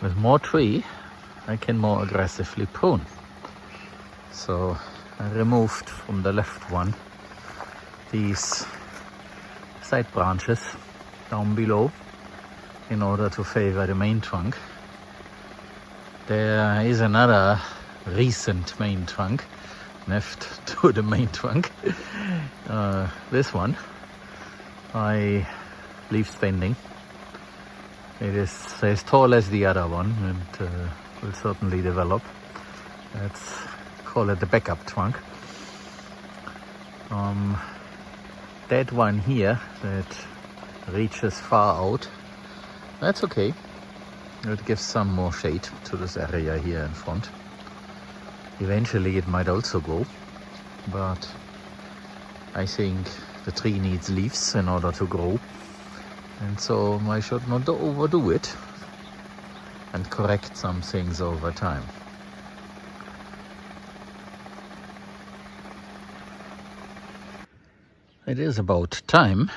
With more tree, I can more aggressively prune. So I removed from the left one these side branches down below in order to favor the main trunk. There is another recent main trunk left to the main trunk. This one I leave standing. It is as tall as the other one and will certainly develop. Let's call it the backup trunk. That one here that reaches far out, that's okay. It gives some more shade to this area here in front. Eventually it might also go, but I think the tree needs leaves in order to grow. And so I should not overdo it and correct some things over time. It is about time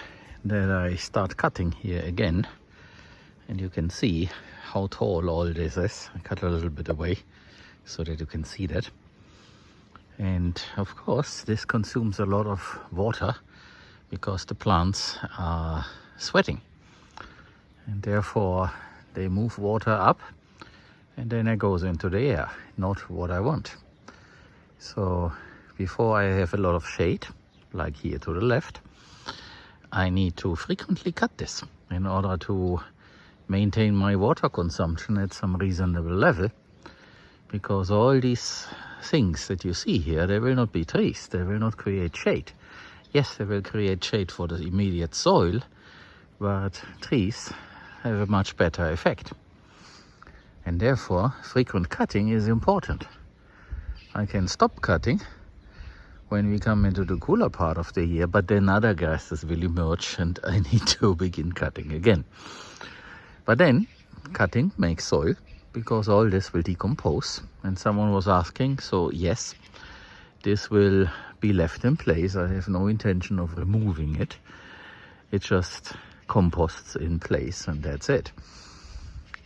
that I start cutting here again. And you can see how tall all this is. I cut a little bit away so that you can see that. And of course, this consumes a lot of water because the plants are sweating. And therefore they move water up and then it goes into the air, not what I want. So before I have a lot of shade, like here to the left, I need to frequently cut this in order to maintain my water consumption at some reasonable level, because all these things that you see here, they will not be trees, they will not create shade. Yes, they will create shade for the immediate soil, but trees have a much better effect. And therefore, frequent cutting is important. I can stop cutting when we come into the cooler part of the year, but then other grasses will emerge and I need to begin cutting again. But then, cutting makes soil, because all this will decompose. And someone was asking, so yes, this will be left in place. I have no intention of removing it. It just composts in place and that's it.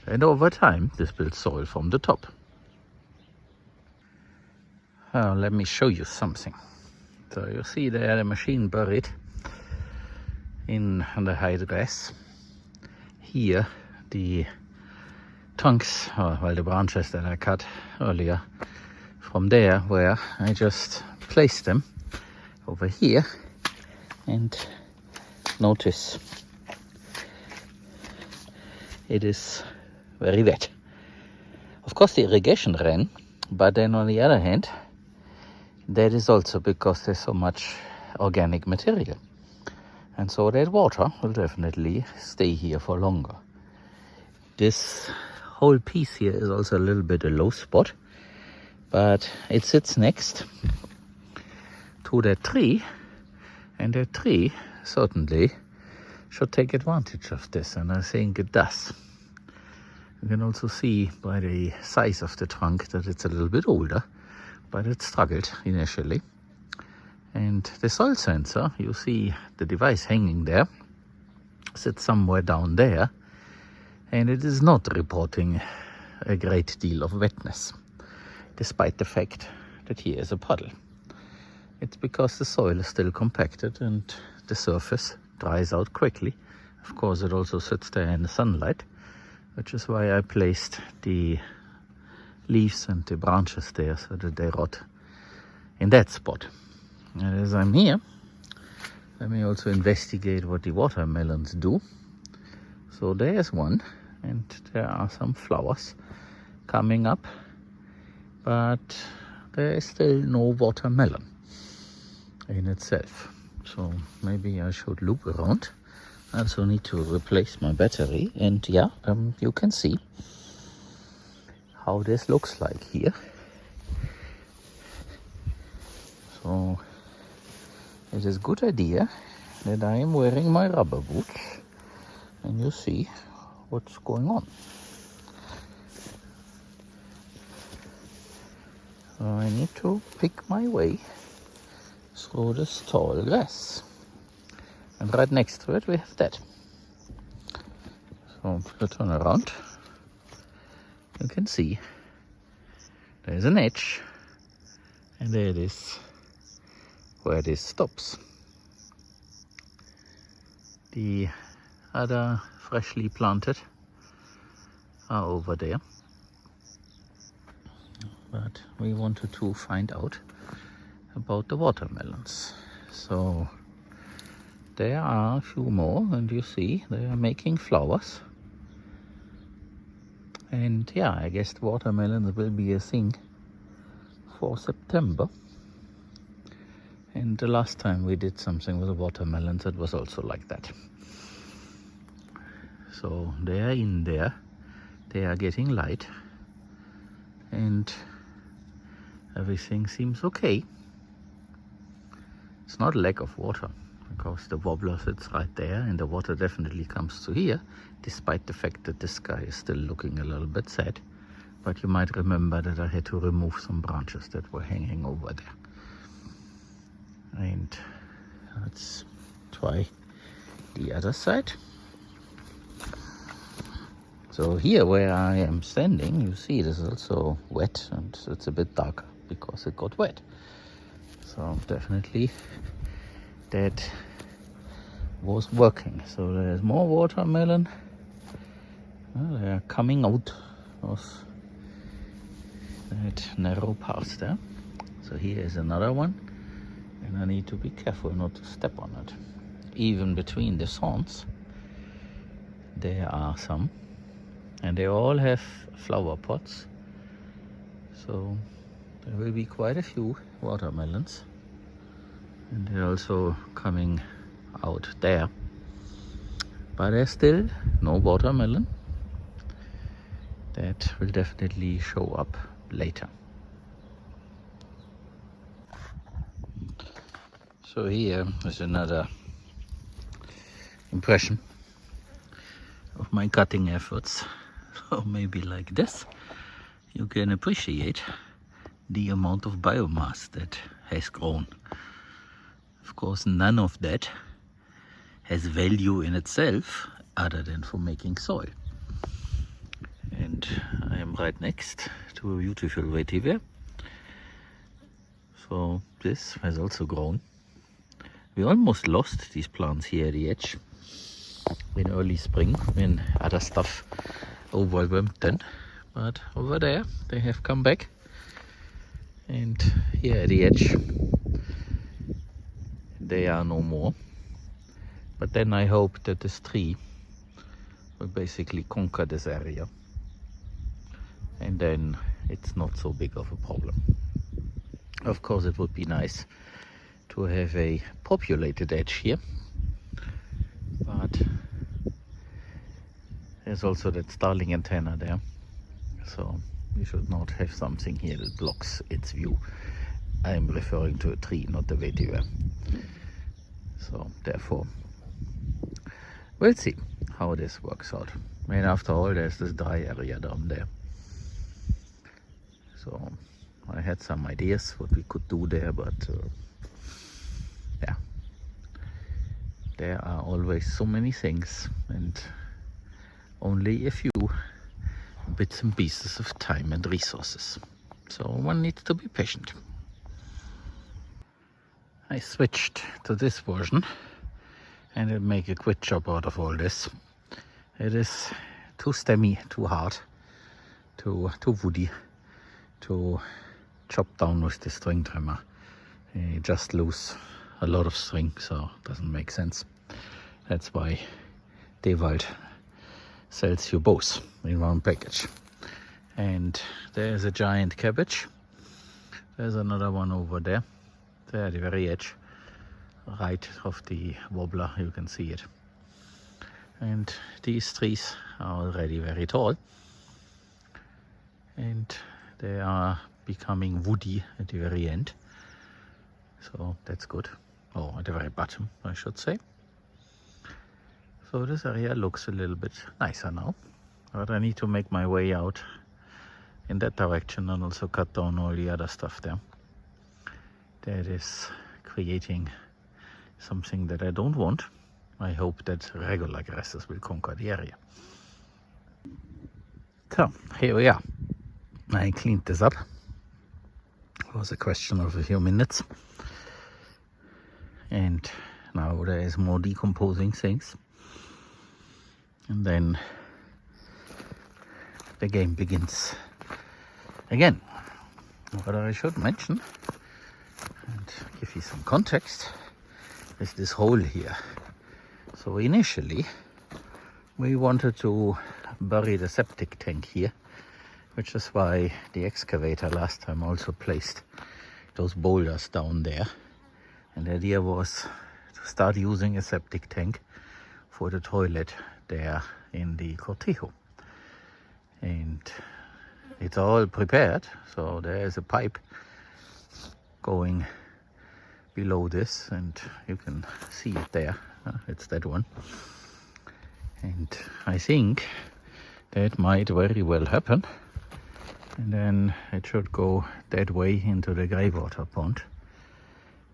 And over time this builds soil from the top. Let me show you something. So you see there the machine buried in the high grass. Here the trunks, well, the branches that I cut earlier, from there where I just placed them over here. And notice it is very wet. Of course the irrigation ran, but then on the other hand, that is also because there's so much organic material. And so that water will definitely stay here for longer. This whole piece here is also a little bit a low spot, but it sits next to that tree, and that tree certainly should take advantage of this, and I think it does. You can also see by the size of the trunk that it's a little bit older, but it struggled initially. And the soil sensor, you see the device hanging there, sits somewhere down there, and it is not reporting a great deal of wetness, despite the fact that here is a puddle. It's because the soil is still compacted and the surface dries out quickly. Of course, it also sits there in the sunlight, which is why I placed the leaves and the branches there so that they rot in that spot. And as I'm here, let me also investigate what the watermelons do. So there's one, and there are some flowers coming up, but there is still no watermelon in itself. So maybe I should loop around. I also need to replace my battery, and yeah, you can see how this looks like here. So it is a good idea that I am wearing my rubber boots, and you see what's going on. So I need to pick my way through this tall grass. And right next to it we have that. So if you turn around, you can see there's an edge, and there it is where this stops. The other freshly planted are over there. But we wanted to find out about the watermelons. So there are a few more, and you see they are making flowers. And yeah, I guess the watermelons will be a thing for September. And the last time we did something with the watermelons, it was also like that. So they are in there, they are getting light, and everything seems okay. It's not lack of water, because the wobbler sits right there, and the water definitely comes to here, despite the fact that the sky is still looking a little bit sad. But you might remember that I had to remove some branches that were hanging over there. And let's try the other side. So here where I am standing, you see it is also wet, and it's a bit darker because it got wet. So definitely that was working. So there's more watermelon. Well, they are coming out of that narrow path there. So here is another one, and I need to be careful not to step on it. Even between the thorns there are some, and they all have flower pots. So there will be quite a few watermelons, and they're also coming out there. But there's still no watermelon. That will definitely show up later. So here is another impression of my cutting efforts. So maybe like this, you can appreciate the amount of biomass that has grown. Of course, none of that has value in itself other than for making soil. And I am right next to a beautiful vetiver. So this has also grown. We almost lost these plants here at the edge in early spring when other stuff overwhelmed them. But over there they have come back. And here at the edge they are no more. But then I hope that this tree will basically conquer this area, and then it's not so big of a problem. Of course, it would be nice to have a populated edge here, but there's also that starling antenna there, so we should not have something here that blocks its view. I am referring to a tree, not the vetiver. So therefore, we'll see how this works out. And after all, there's this dry area down there. So I had some ideas what we could do there, but yeah, there are always so many things and only a few bits and pieces of time and resources. So one needs to be patient. I switched to this version and it'll make a quick job out of all this. It is too stemmy, too hard, too woody. to chop down with the string trimmer. You just lose a lot of string, so it doesn't make sense. That's why Dehesa sells you both in one package. And there's a giant cabbage. There's another one over there. There at the very edge, right of the wobbler, you can see it. And these trees are already very tall. And they are becoming woody at the very end. So that's good. Oh, at the very bottom, I should say. So this area looks a little bit nicer now. But I need to make my way out in that direction and also cut down all the other stuff there. That is creating something that I don't want. I hope that regular grasses will conquer the area. So here we are. I cleaned this up. It was a question of a few minutes. And now there is more decomposing things. And then the game begins again. What I should mention and give you some context is this hole here. So initially we wanted to bury the septic tank here, which is why the excavator last time also placed those boulders down there. And the idea was to start using a septic tank for the toilet there in the cortijo. And it's all prepared, so there is a pipe going below this, and you can see it there. It's that one. And I think that might very well happen. And then it should go that way into the greywater pond.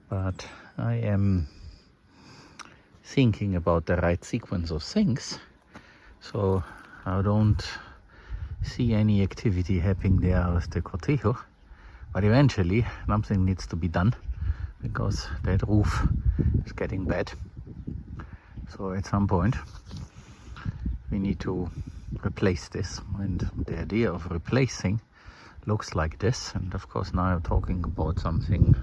But I am thinking about the right sequence of things, so I don't see any activity happening there with the cortijo. But eventually something needs to be done because that roof is getting bad. So at some point we need to replace this, and the idea of replacing looks like this. And of course now I'm talking about something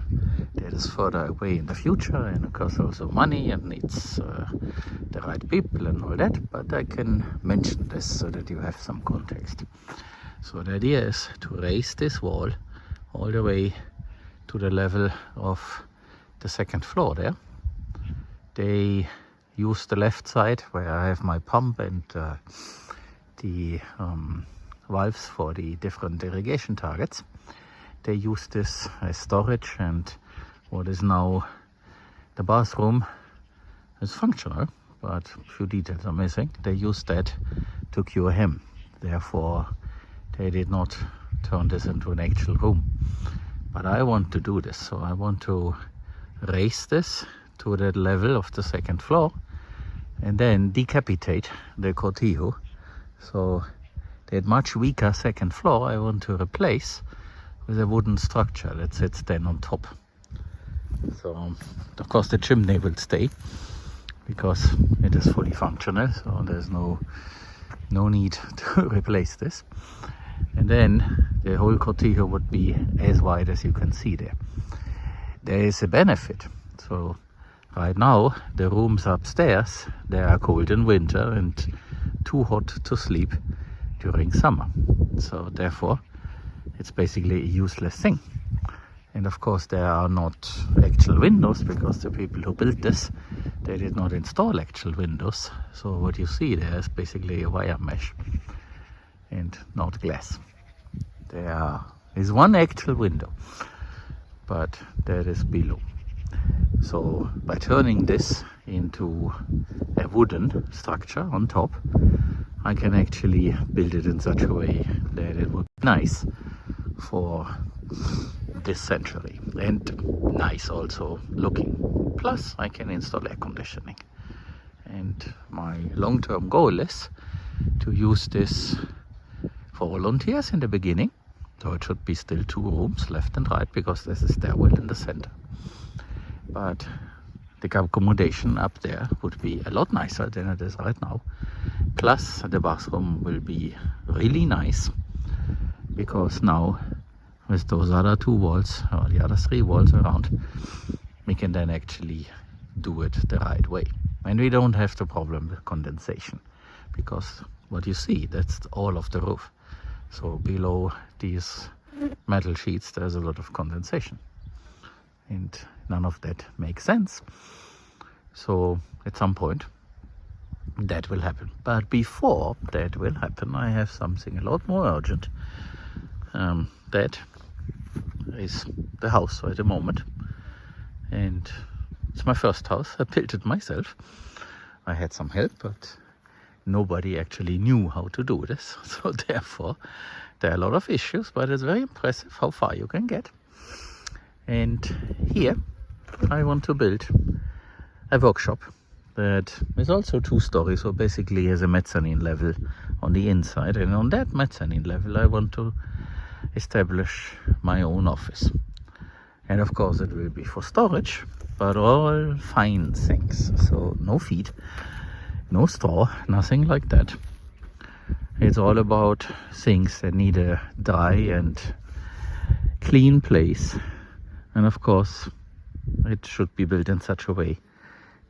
that is further away in the future, and of course also money and needs the right people and all that, but I can mention this so that you have some context. So the idea is to raise this wall all the way to the level of the second floor there. They use the left side where I have my pump and the valves for the different irrigation targets. They use this as storage, and what is now the bathroom is functional, but a few details are missing. They use that to cure him. Therefore, they did not turn this into an actual room. But I want to do this, so I want to raise this to that level of the second floor and then decapitate the cortijo. So that much weaker second floor I want to replace with a wooden structure that sits then on top. So of course the chimney will stay because it is fully functional, so there's no need to replace this. And then the whole cortijo would be as wide as you can see there. There is a benefit. So right now the rooms upstairs, they are cold in winter and too hot to sleep during summer. So therefore it's basically a useless thing. And of course there are not actual windows because the people who built this, they did not install actual windows. So what you see there is basically a wire mesh and not glass. There is one actual window, but that is below. So by turning this into a wooden structure on top, I can actually build it in such a way that it would be nice for this century and nice also looking. Plus I can install air conditioning. And my long-term goal is to use this for volunteers in the beginning. So it should be still 2 rooms left and right because there's a stairwell in the center. But the accommodation up there would be a lot nicer than it is right now. Plus the bathroom will be really nice because now with those other 2 walls or the other 3 walls around, we can then actually do it the right way. And we don't have the problem with condensation, because what you see, that's all of the roof. So below these metal sheets there's a lot of condensation, and none of that makes sense. So at some point that will happen. But before that will happen, I have something a lot more urgent. That is the house at the moment, and it's my first house. I built it myself. I had some help, but nobody actually knew how to do this. So therefore there are a lot of issues, but it's very impressive how far you can get. And here I want to build a workshop that is also 2 stories, so basically has a mezzanine level on the inside, and on that mezzanine level I want to establish my own office. And of course it will be for storage, but all fine things. So no feed, no straw, nothing like that. It's all about things that need a dry and clean place. And of course it should be built in such a way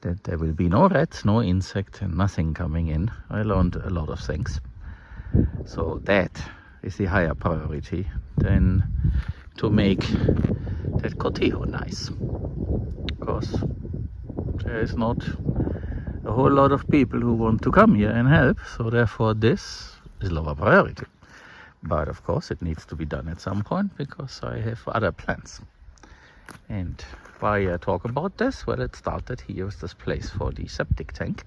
that there will be no rats, no insect, and nothing coming in. I learned a lot of things. So that is the higher priority than to make that cotejo nice. Because there is not a whole lot of people who want to come here and help, so therefore this is lower priority. But of course it needs to be done at some point, because I have other plans. And why I talk about this? Well, it started here with this place for the septic tank.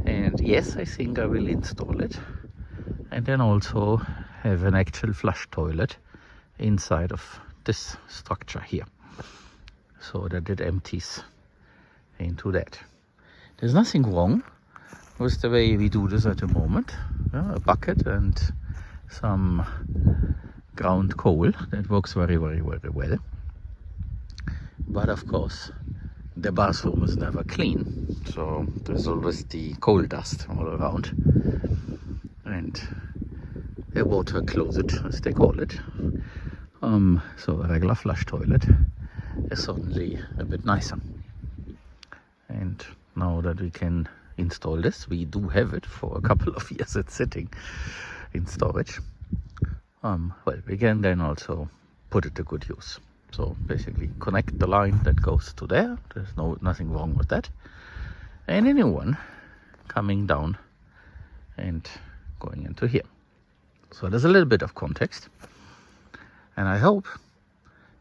And yes, I think I will install it. And then also have an actual flush toilet inside of this structure here, so that it empties into that. There's nothing wrong with the way we do this at the moment. A bucket and some ground coal, that works very, very, very well. But of course the bathroom is never clean, so there's always the coal dust all around. And a water closet, as they call it, so a regular flush toilet is certainly a bit nicer. And now that we can install this, we do have it for a couple of years. It's sitting in storage. Well, we can then also put it to good use. So basically connect the line that goes to there. There's nothing wrong with that. And a new one coming down and going into here. So there's a little bit of context. And I hope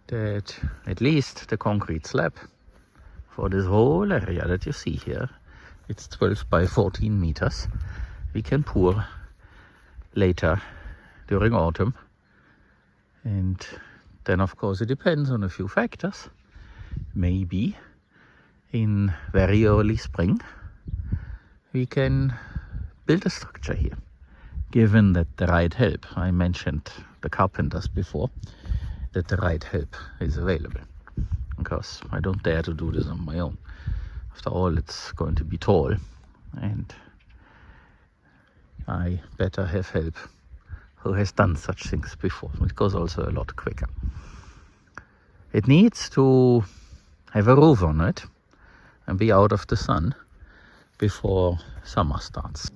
that at least the concrete slab for this whole area that you see here, it's 12 by 14 meters, we can pour later during autumn. And then of course it depends on a few factors. Maybe in very early spring we can build a structure here, given that the right help, I mentioned the carpenters before, that the right help is available, because I don't dare to do this on my own. After all, it's going to be tall, and I better have help who has done such things before. It goes also a lot quicker. It needs to have a roof on it and be out of the sun before summer starts.